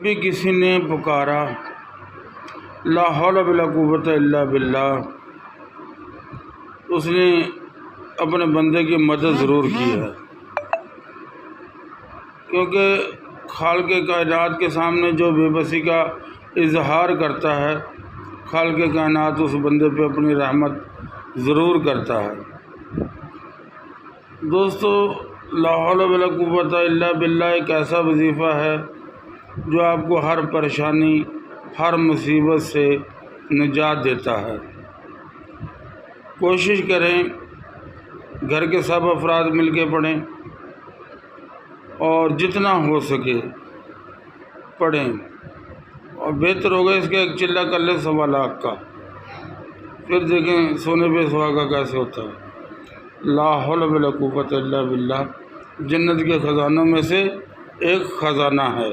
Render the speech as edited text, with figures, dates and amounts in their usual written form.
بھی کسی نے پکارا لا حول ولا قوت الا باللہ، اس نے اپنے بندے کی مدد ضرور کی ہے، کیونکہ خالق کائنات کے سامنے جو بے بسی کا اظہار کرتا ہے، خالق کائنات اس بندے پہ اپنی رحمت ضرور کرتا ہے۔ دوستو، لا حول ولا قوت الا باللہ ایک ایسا وظیفہ ہے جو آپ کو ہر پریشانی، ہر مصیبت سے نجات دیتا ہے۔ کوشش کریں گھر کے سب افراد مل کے پڑھیں اور جتنا ہو سکے پڑھیں، اور بہتر ہوگا اس کا ایک چلہ کر لیں 1.25 لاکھ کا، پھر دیکھیں سونے پہ سہاگا کیسے ہوتا ہے۔ لا حول ولا قوت الا باللہ جنت کے خزانوں میں سے ایک خزانہ ہے۔